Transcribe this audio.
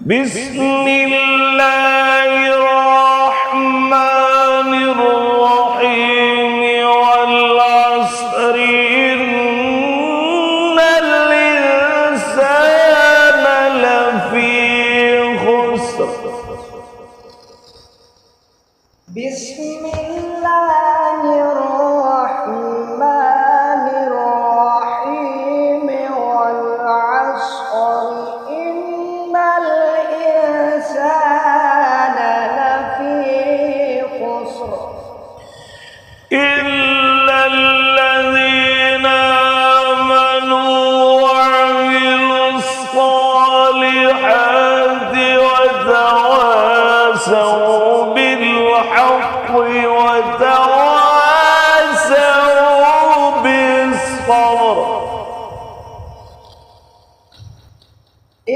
بسم الله الرحمن الرحيم والعصر إن الإنسان لفي خسر بسم الله الرحمن الرحيم والعصر إن الإنسان لفي خسر إلا الذين آمنوا وعملوا الصالحات